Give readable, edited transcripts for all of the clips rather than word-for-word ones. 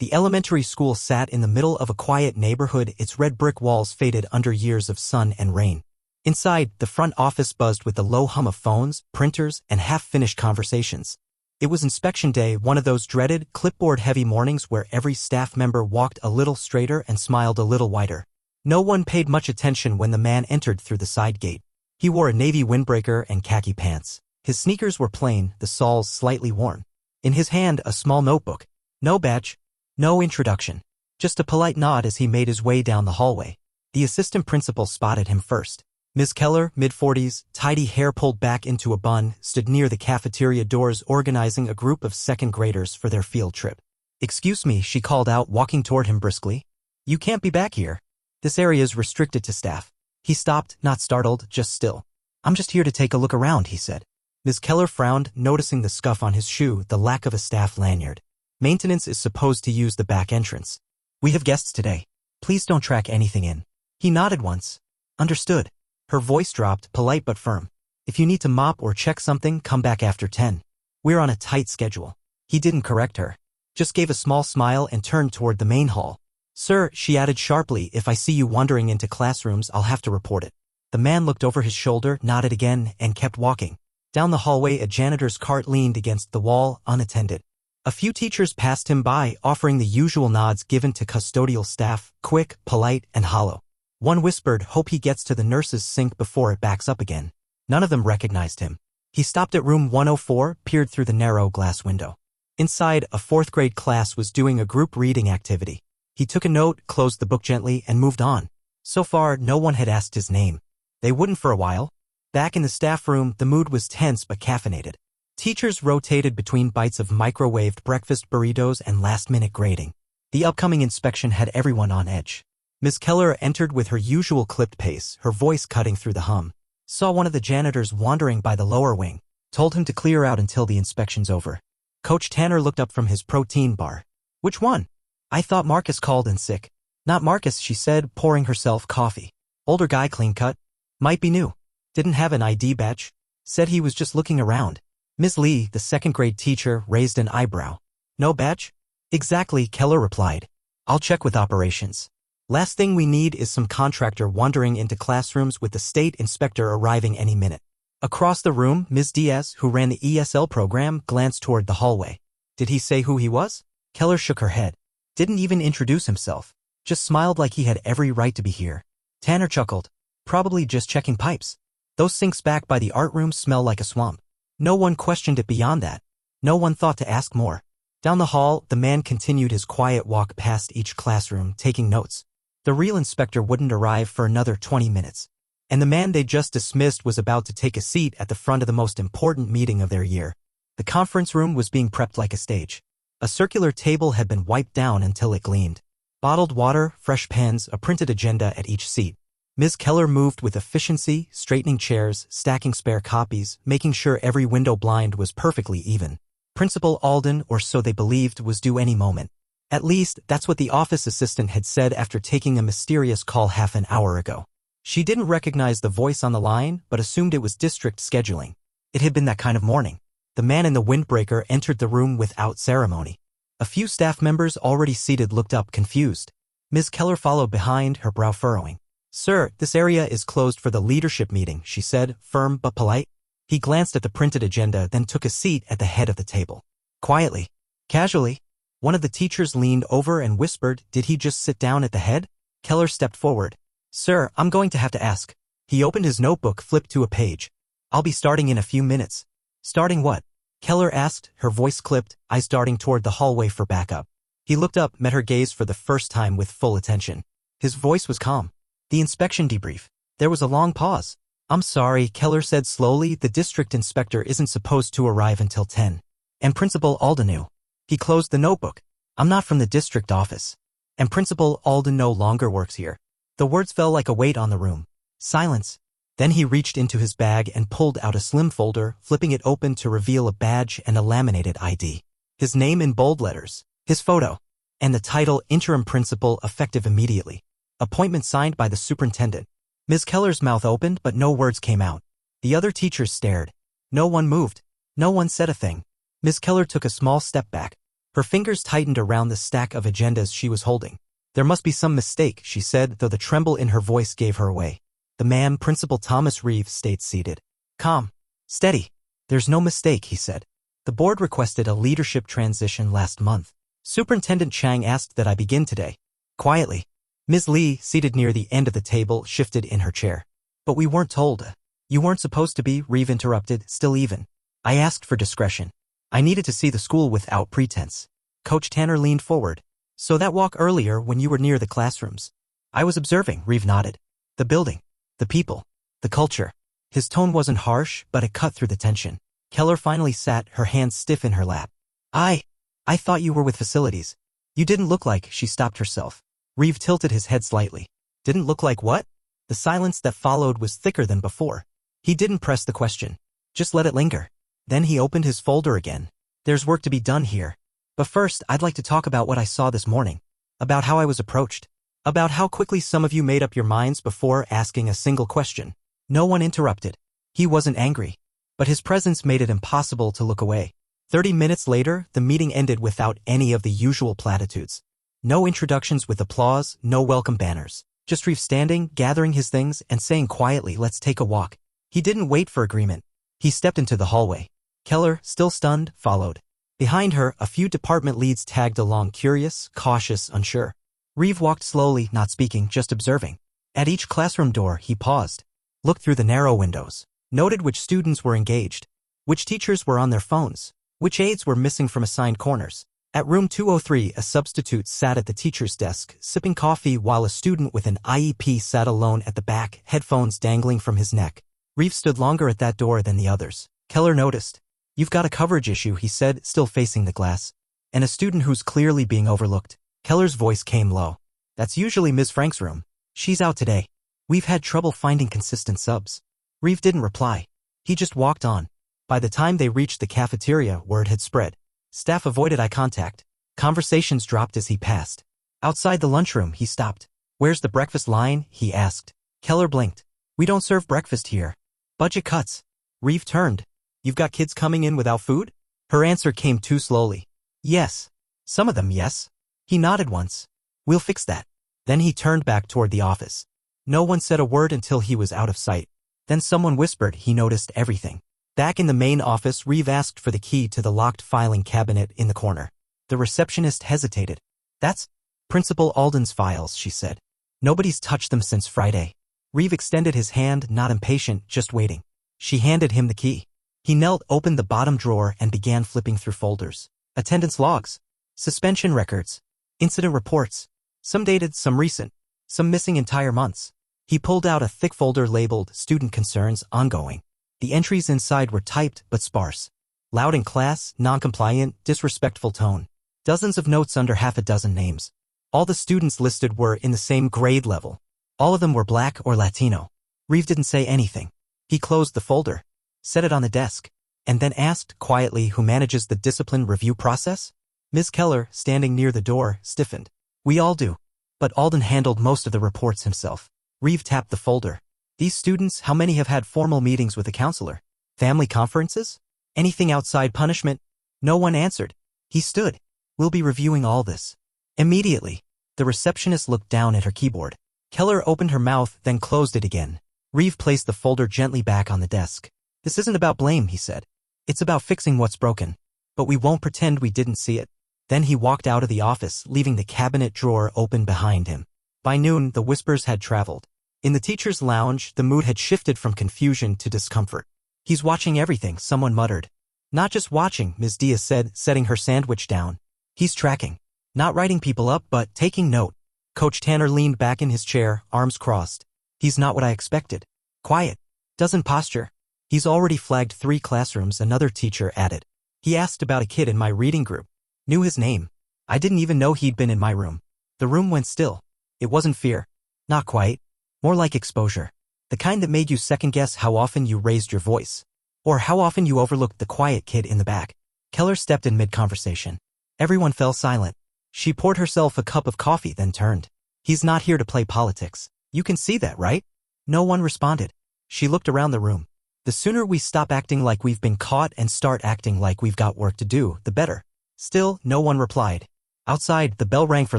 The elementary school sat in the middle of a quiet neighborhood, its red brick walls faded under years of sun and rain. Inside, the front office buzzed with the low hum of phones, printers, and half-finished conversations. It was inspection day, one of those dreaded, clipboard-heavy mornings where every staff member walked a little straighter and smiled a little wider. No one paid much attention when the man entered through the side gate. He wore a navy windbreaker and khaki pants. His sneakers were plain, the soles slightly worn. In his hand, a small notebook. No badge. No introduction. Just a polite nod as he made his way down the hallway. The assistant principal spotted him first. Ms. Keller, mid-40s, tidy hair pulled back into a bun, stood near the cafeteria doors organizing a group of second graders for their field trip. "Excuse me," she called out, walking toward him briskly. "You can't be back here. This area is restricted to staff." He stopped, not startled, just still. "I'm just here to take a look around," he said. Ms. Keller frowned, noticing the scuff on his shoe, the lack of a staff lanyard. "Maintenance is supposed to use the back entrance. We have guests today. Please don't track anything in." He nodded once. "Understood." Her voice dropped, polite but firm. "If you need to mop or check something, come back after 10. We're on a tight schedule." He didn't correct her. Just gave a small smile and turned toward the main hall. "Sir," she added sharply, "if I see you wandering into classrooms, I'll have to report it." The man looked over his shoulder, nodded again, and kept walking. Down the hallway, a janitor's cart leaned against the wall, unattended. A few teachers passed him by, offering the usual nods given to custodial staff, quick, polite, and hollow. One whispered, "Hope he gets to the nurse's sink before it backs up again." None of them recognized him. He stopped at room 104, peered through the narrow glass window. Inside, a fourth-grade class was doing a group reading activity. He took a note, closed the book gently, and moved on. So far, no one had asked his name. They wouldn't for a while. Back in the staff room, the mood was tense but caffeinated. Teachers rotated between bites of microwaved breakfast burritos and last-minute grading. The upcoming inspection had everyone on edge. Ms. Keller entered with her usual clipped pace, her voice cutting through the hum. Saw one of the janitors wandering by the lower wing. Told him to clear out until the inspection's over. Coach Tanner looked up from his protein bar. "Which one?" "I thought Marcus called in sick." "Not Marcus," she said, pouring herself coffee. "Older guy, clean cut. Might be new. Didn't have an ID badge. Said he was just looking around." Ms. Lee, the second-grade teacher, raised an eyebrow. "No badge?" "Exactly," Keller replied. "I'll check with operations. Last thing we need is some contractor wandering into classrooms with the state inspector arriving any minute." Across the room, Ms. Diaz, who ran the ESL program, glanced toward the hallway. "Did he say who he was?" Keller shook her head. "Didn't even introduce himself. Just smiled like he had every right to be here." Tanner chuckled. "Probably just checking pipes. Those sinks back by the art room smell like a swamp." No one questioned it beyond that. No one thought to ask more. Down the hall, the man continued his quiet walk past each classroom, taking notes. The real inspector wouldn't arrive for another 20 minutes. And the man they just dismissed was about to take a seat at the front of the most important meeting of their year. The conference room was being prepped like a stage. A circular table had been wiped down until it gleamed. Bottled water, fresh pens, a printed agenda at each seat. Ms. Keller moved with efficiency, straightening chairs, stacking spare copies, making sure every window blind was perfectly even. Principal Alden, or so they believed, was due any moment. At least, that's what the office assistant had said after taking a mysterious call half an hour ago. She didn't recognize the voice on the line, but assumed it was district scheduling. It had been that kind of morning. The man in the windbreaker entered the room without ceremony. A few staff members already seated looked up, confused. Ms. Keller followed behind, her brow furrowing. "Sir, this area is closed for the leadership meeting," she said, firm but polite. He glanced at the printed agenda, then took a seat at the head of the table. Quietly, casually, one of the teachers leaned over and whispered, "Did he just sit down at the head?" Keller stepped forward. "Sir, I'm going to have to ask." He opened his notebook, flipped to a page. "I'll be starting in a few minutes." "Starting what?" Keller asked, her voice clipped, eyes darting toward the hallway for backup. He looked up, met her gaze for the first time with full attention. His voice was calm. "The inspection debrief." There was a long pause. "I'm sorry," Keller said slowly, "the district inspector isn't supposed to arrive until 10. And Principal Alden knew." He closed the notebook. "I'm not from the district office. And Principal Alden no longer works here." The words fell like a weight on the room. Silence. Then he reached into his bag and pulled out a slim folder, flipping it open to reveal a badge and a laminated ID. His name in bold letters, his photo, and the title Interim Principal effective immediately. Appointment signed by the superintendent. Ms. Keller's mouth opened, but no words came out. The other teachers stared. No one moved. No one said a thing. Ms. Keller took a small step back. Her fingers tightened around the stack of agendas she was holding. There must be some mistake, she said, though the tremble in her voice gave her away. The man, Principal Thomas Reeve, stayed seated. Calm. Steady. There's no mistake, he said. The board requested a leadership transition last month. Superintendent Chang asked that I begin today. Quietly. Ms. Lee, seated near the end of the table, shifted in her chair. But we weren't told. You weren't supposed to be, Reeve interrupted, still even. I asked for discretion. I needed to see the school without pretense. Coach Tanner leaned forward. So that walk earlier when you were near the classrooms. I was observing, Reeve nodded. The building. The people. The culture. His tone wasn't harsh, but it cut through the tension. Keller finally sat, her hands stiff in her lap. I thought you were with facilities. You didn't look like, she stopped herself. Reeve tilted his head slightly. Didn't look like what? The silence that followed was thicker than before. He didn't press the question. Just let it linger. Then he opened his folder again. There's work to be done here. But first, I'd like to talk about what I saw this morning. About how I was approached. About how quickly some of you made up your minds before asking a single question. No one interrupted. He wasn't angry. But his presence made it impossible to look away. 30 minutes later, the meeting ended without any of the usual platitudes. No introductions with applause, no welcome banners. Just Reeve standing, gathering his things, and saying quietly, let's take a walk. He didn't wait for agreement. He stepped into the hallway. Keller, still stunned, followed. Behind her, a few department leads tagged along, curious, cautious, unsure. Reeve walked slowly, not speaking, just observing. At each classroom door, he paused. Looked through the narrow windows. Noted which students were engaged. Which teachers were on their phones. Which aides were missing from assigned corners. At room 203, a substitute sat at the teacher's desk, sipping coffee while a student with an IEP sat alone at the back, headphones dangling from his neck. Reeve stood longer at that door than the others. Keller noticed. You've got a coverage issue, he said, still facing the glass. And a student who's clearly being overlooked. Keller's voice came low. That's usually Ms. Frank's room. She's out today. We've had trouble finding consistent subs. Reeve didn't reply. He just walked on. By the time they reached the cafeteria, word had spread. Staff avoided eye contact. Conversations dropped as he passed. Outside the lunchroom, he stopped. Where's the breakfast line? He asked. Keller blinked. We don't serve breakfast here. Budget cuts. Reeve turned. You've got kids coming in without food? Her answer came too slowly. Yes. Some of them, yes. He nodded once. We'll fix that. Then he turned back toward the office. No one said a word until he was out of sight. Then someone whispered he noticed everything. Back in the main office, Reeve asked for the key to the locked filing cabinet in the corner. The receptionist hesitated. That's Principal Alden's files, she said. Nobody's touched them since Friday. Reeve extended his hand, not impatient, just waiting. She handed him the key. He knelt, opened the bottom drawer, and began flipping through folders. Attendance logs. Suspension records. Incident reports. Some dated, some recent. Some missing entire months. He pulled out a thick folder labeled Student Concerns Ongoing. The entries inside were typed but sparse. Loud in class, non-compliant, disrespectful tone. Dozens of notes under half a dozen names. All the students listed were in the same grade level. All of them were Black or Latino. Reeve didn't say anything. He closed the folder, set it on the desk, and then asked quietly who manages the discipline review process? Ms. Keller, standing near the door, stiffened. We all do. But Alden handled most of the reports himself. Reeve tapped the folder. These students, how many have had formal meetings with a counselor? Family conferences? Anything outside punishment? No one answered. He stood. We'll be reviewing all this. Immediately. The receptionist looked down at her keyboard. Keller opened her mouth, then closed it again. Reeve placed the folder gently back on the desk. This isn't about blame, he said. It's about fixing what's broken. But we won't pretend we didn't see it. Then he walked out of the office, leaving the cabinet drawer open behind him. By noon, the whispers had traveled. In the teacher's lounge, the mood had shifted from confusion to discomfort. He's watching everything, someone muttered. Not just watching, Ms. Diaz said, setting her sandwich down. He's tracking. Not writing people up, but taking note. Coach Tanner leaned back in his chair, arms crossed. He's not what I expected. Quiet. Doesn't posture. He's already flagged 3 classrooms, another teacher added. He asked about a kid in my reading group. Knew his name. I didn't even know he'd been in my room. The room went still. It wasn't fear. Not quite. More like exposure. The kind that made you second-guess how often you raised your voice. Or how often you overlooked the quiet kid in the back. Keller stepped in mid-conversation. Everyone fell silent. She poured herself a cup of coffee, then turned. He's not here to play politics. You can see that, right? No one responded. She looked around the room. The sooner we stop acting like we've been caught and start acting like we've got work to do, the better. Still, no one replied. Outside, the bell rang for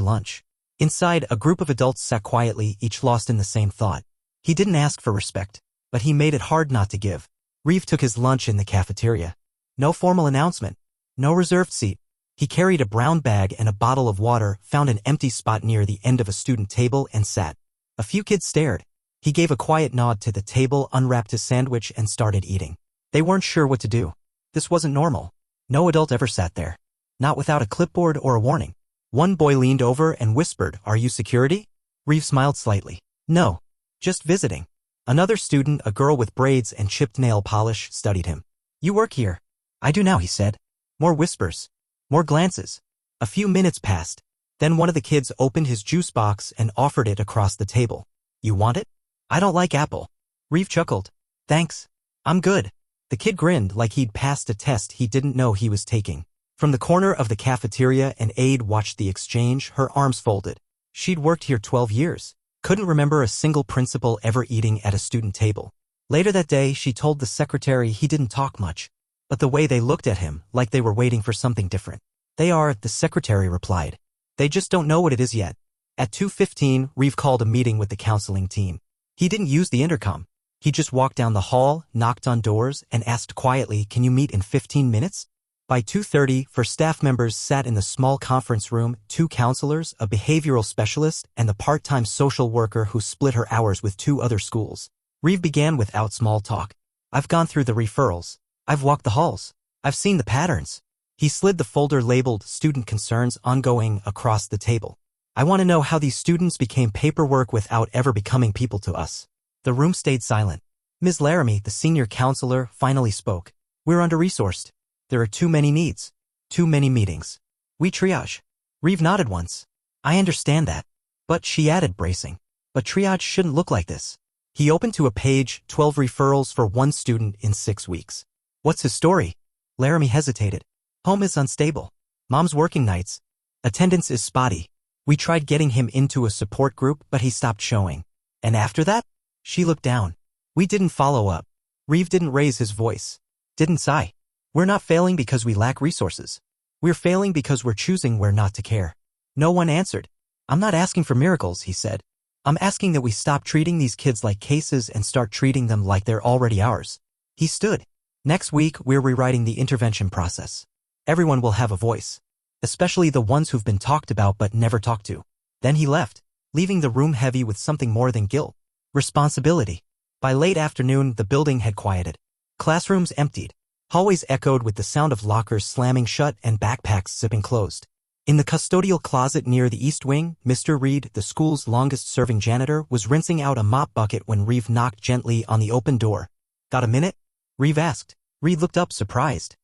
lunch. Inside, a group of adults sat quietly, each lost in the same thought. He didn't ask for respect, but he made it hard not to give. Reeve took his lunch in the cafeteria. No formal announcement. No reserved seat. He carried a brown bag and a bottle of water, found an empty spot near the end of a student table, and sat. A few kids stared. He gave a quiet nod to the table, unwrapped his sandwich, and started eating. They weren't sure what to do. This wasn't normal. No adult ever sat there. Not without a clipboard or a warning. One boy leaned over and whispered, "Are you security?" Reeve smiled slightly. "No. Just visiting." Another student, a girl with braids and chipped nail polish, studied him. "You work here?" "I do now," he said. More whispers. More glances. A few minutes passed. Then one of the kids opened his juice box and offered it across the table. "You want it?" "I don't like apple." Reeve chuckled. "Thanks. I'm good." The kid grinned like he'd passed a test he didn't know he was taking. From the corner of the cafeteria, an aide watched the exchange, her arms folded. She'd worked here 12 years. Couldn't remember a single principal ever eating at a student table. Later that day, she told the secretary he didn't talk much. But the way they looked at him, like they were waiting for something different. "They are," the secretary replied. "They just don't know what it is yet." At 2:15, Reeve called a meeting with the counseling team. He didn't use the intercom. He just walked down the hall, knocked on doors, and asked quietly, "Can you meet in 15 minutes? By 2:30, four staff members sat in the small conference room, 2 counselors, a behavioral specialist, and the part-time social worker who split her hours with 2 other schools. Reeve began without small talk. "I've gone through the referrals. I've walked the halls. I've seen the patterns." He slid the folder labeled Student Concerns Ongoing across the table. "I want to know how these students became paperwork without ever becoming people to us." The room stayed silent. Ms. Laramie, the senior counselor, finally spoke. "We're under-resourced. There are too many needs. Too many meetings. We triage." Reeve nodded once. "I understand that." "But," she added, bracing. "But triage shouldn't look like this." He opened to a page, 12 referrals for 1 student in 6 weeks. "What's his story?" Laramie hesitated. "Home is unstable. Mom's working nights. Attendance is spotty. We tried getting him into a support group, but he stopped showing. And after that?" She looked down. "We didn't follow up." Reeve didn't raise his voice. Didn't sigh. "We're not failing because we lack resources. We're failing because we're choosing where not to care." No one answered. "I'm not asking for miracles," he said. "I'm asking that we stop treating these kids like cases and start treating them like they're already ours." He stood. "Next week, we're rewriting the intervention process. Everyone will have a voice. Especially the ones who've been talked about but never talked to." Then he left, leaving the room heavy with something more than guilt. Responsibility. By late afternoon, the building had quieted. Classrooms emptied. Hallways echoed with the sound of lockers slamming shut and backpacks zipping closed. In the custodial closet near the east wing, Mr. Reed, the school's longest-serving janitor, was rinsing out a mop bucket when Reeve knocked gently on the open door. "Got a minute?" Reeve asked. Reed looked up, surprised.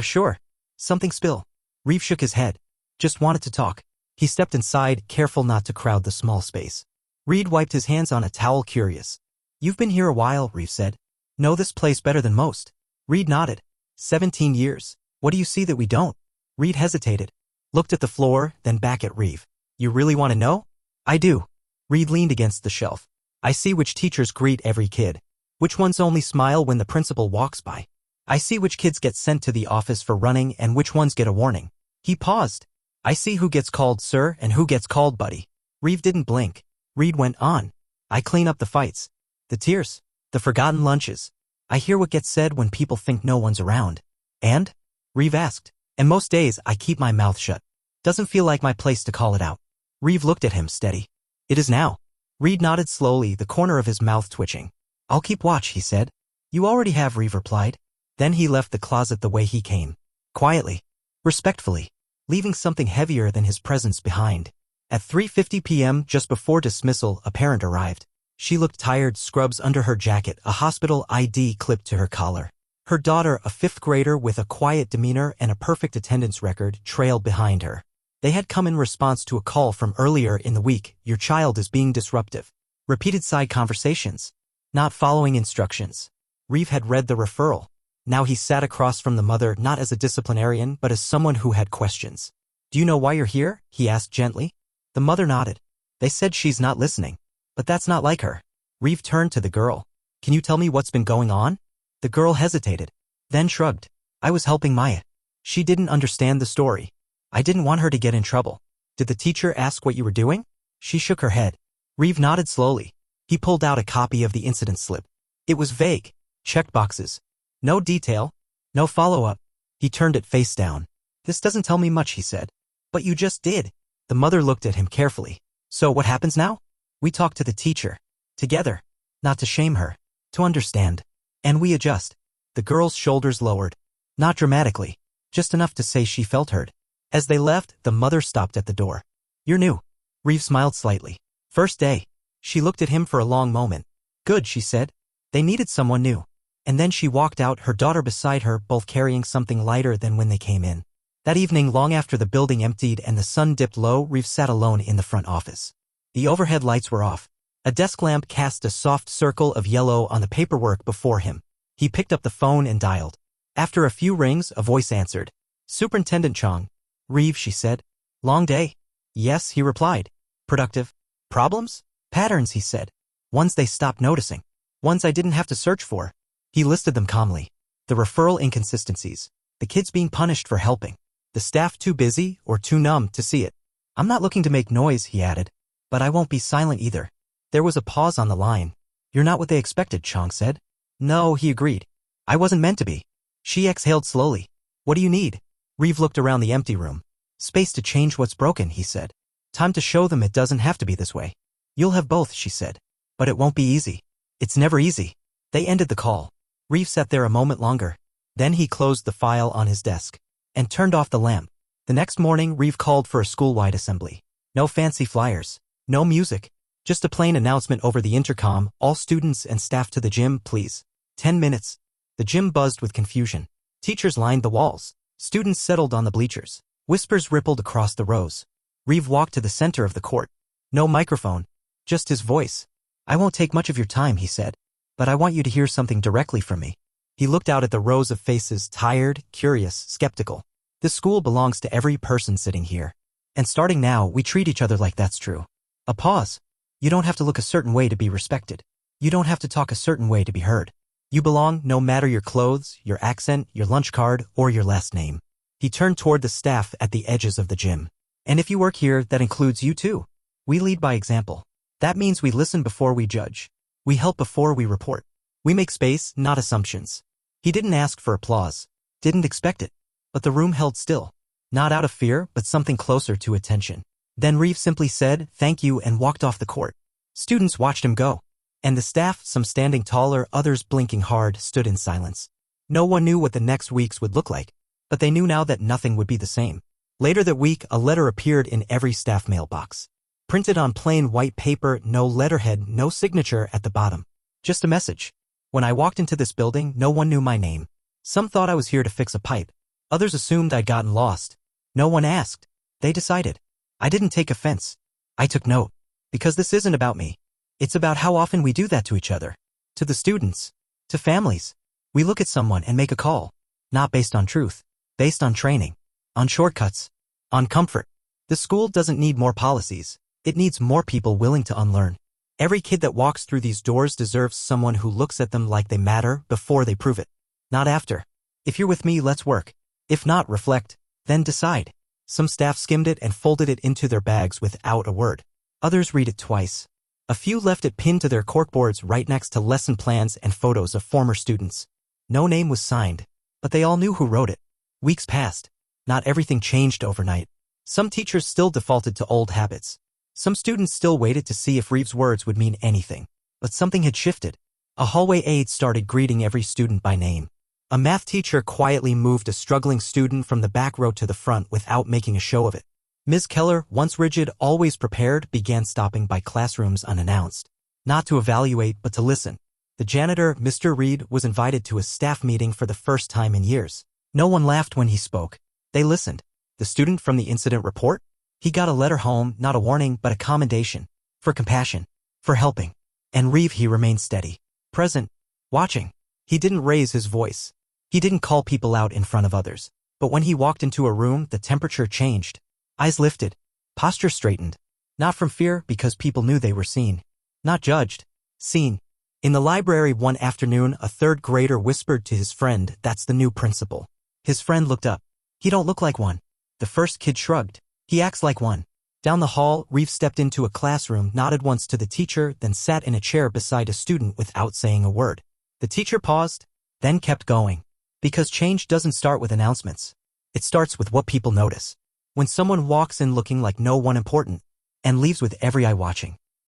Sure. Something spill." Reeve shook his head. "Just wanted to talk." He stepped inside, careful not to crowd the small space. Reed wiped his hands on a towel, curious. "You've been here a while," Reeve said. "Know this place better than most." Reed nodded. 17 years. "What do you see that we don't?" Reed hesitated. Looked at the floor, then back at Reeve. "You really want to know?" "I do." Reed leaned against the shelf. "I see which teachers greet every kid. Which ones only smile when the principal walks by. I see which kids get sent to the office for running and which ones get a warning." He paused. "I see who gets called sir and who gets called buddy." Reeve didn't blink. Reed went on. "I clean up the fights. The tears. The forgotten lunches. I hear what gets said when people think no one's around." "And?" Reeve asked. "And most days I keep my mouth shut. Doesn't feel like my place to call it out." Reeve looked at him, steady. "It is now." Reed nodded slowly, the corner of his mouth twitching. "I'll keep watch," he said. "You already have," Reeve replied. Then he left the closet the way he came. Quietly. Respectfully. Leaving something heavier than his presence behind. At 3:50 p.m., just before dismissal, a parent arrived. She looked tired, scrubs under her jacket, a hospital ID clipped to her collar. Her daughter, a 5th grader with a quiet demeanor and a perfect attendance record, trailed behind her. They had come in response to a call from earlier in the week. "Your child is being disruptive." Repeated side conversations. Not following instructions. Reeve had read the referral. Now he sat across from the mother, not as a disciplinarian, but as someone who had questions. "Do you know why you're here?" he asked gently. The mother nodded. "They said she's not listening. But that's not like her." Reeve turned to the girl. "Can you tell me what's been going on?" The girl hesitated. Then shrugged. "I was helping Maya. She didn't understand the story. I didn't want her to get in trouble. Did the teacher ask what you were doing? She shook her head. Reeve nodded slowly. He pulled out a copy of the incident slip. It was vague. Checked boxes. No detail. No follow-up. He turned it face down. This doesn't tell me much, he said. But you just did. The mother looked at him carefully. So what happens now? We talk to the teacher. Together. Not to shame her. To understand. And we adjust. The girl's shoulders lowered. Not dramatically. Just enough to say she felt heard. As they left, the mother stopped at the door. You're new. Reeve smiled slightly. First day. She looked at him for a long moment. Good, she said. They needed someone new. And then she walked out, her daughter beside her, both carrying something lighter than when they came in. That evening, long after the building emptied and the sun dipped low, Reeve sat alone in the front office. The overhead lights were off. A desk lamp cast a soft circle of yellow on the paperwork before him. He picked up the phone and dialed. After a few rings, a voice answered. Superintendent Chong. Reeve, she said. Long day? Yes, he replied. Productive? Problems? Patterns, he said. Ones they stopped noticing. Ones I didn't have to search for. He listed them calmly. The referral inconsistencies. The kids being punished for helping. The staff too busy or too numb to see it. I'm not looking to make noise, he added. But I won't be silent either. There was a pause on the line. You're not what they expected, Chong said. No, he agreed. I wasn't meant to be. She exhaled slowly. What do you need? Reeve looked around the empty room. Space to change what's broken, he said. Time to show them it doesn't have to be this way. You'll have both, she said. But it won't be easy. It's never easy. They ended the call. Reeve sat there a moment longer. Then he closed the file on his desk and turned off the lamp. The next morning, Reeve called for a school-wide assembly. No fancy flyers. No music. Just a plain announcement over the intercom, all students and staff to the gym, please. 10 minutes. The gym buzzed with confusion. Teachers lined the walls. Students settled on the bleachers. Whispers rippled across the rows. Reeve walked to the center of the court. No microphone. Just his voice. I won't take much of your time, he said. But I want you to hear something directly from me. He looked out at the rows of faces, tired, curious, skeptical. This school belongs to every person sitting here. And starting now, we treat each other like that's true. A pause. You don't have to look a certain way to be respected. You don't have to talk a certain way to be heard. You belong no matter your clothes, your accent, your lunch card, or your last name. He turned toward the staff at the edges of the gym. And if you work here, that includes you too. We lead by example. That means we listen before we judge. We help before we report. We make space, not assumptions. He didn't ask for applause. Didn't expect it. But the room held still. Not out of fear, but something closer to attention. Then Reeve simply said, thank you, and walked off the court. Students watched him go. And the staff, some standing taller, others blinking hard, stood in silence. No one knew what the next weeks would look like. But they knew now that nothing would be the same. Later that week, a letter appeared in every staff mailbox. Printed on plain white paper, no letterhead, no signature at the bottom. Just a message. When I walked into this building, no one knew my name. Some thought I was here to fix a pipe. Others assumed I'd gotten lost. No one asked. They decided. I didn't take offense. I took note. Because this isn't about me. It's about how often we do that to each other. To the students. To families. We look at someone and make a call. Not based on truth. Based on training. On shortcuts. On comfort. The school doesn't need more policies. It needs more people willing to unlearn. Every kid that walks through these doors deserves someone who looks at them like they matter before they prove it. Not after. If you're with me, let's work. If not, reflect. Then decide. Some staff skimmed it and folded it into their bags without a word. Others read it twice. A few left it pinned to their corkboards right next to lesson plans and photos of former students. No name was signed, but they all knew who wrote it. Weeks passed. Not everything changed overnight. Some teachers still defaulted to old habits. Some students still waited to see if Reeve's words would mean anything. But something had shifted. A hallway aide started greeting every student by name. A math teacher quietly moved a struggling student from the back row to the front without making a show of it. Ms. Keller, once rigid, always prepared, began stopping by classrooms unannounced. Not to evaluate, but to listen. The janitor, Mr. Reed, was invited to a staff meeting for the first time in years. No one laughed when he spoke. They listened. The student from the incident report? He got a letter home, not a warning, but a commendation. For compassion. For helping. And Reeve, he remained steady. Present. Watching. He didn't raise his voice. He didn't call people out in front of others. But when he walked into a room, the temperature changed. Eyes lifted. Posture straightened. Not from fear, because people knew they were seen. Not judged. Seen. In the library one afternoon, a third grader whispered to his friend, "That's the new principal." His friend looked up. "He don't look like one." The first kid shrugged. He acts like one. Down the hall, Reeve stepped into a classroom, nodded once to the teacher, then sat in a chair beside a student without saying a word. The teacher paused, then kept going. Because change doesn't start with announcements. It starts with what people notice. When someone walks in looking like no one important, and leaves with every eye watching.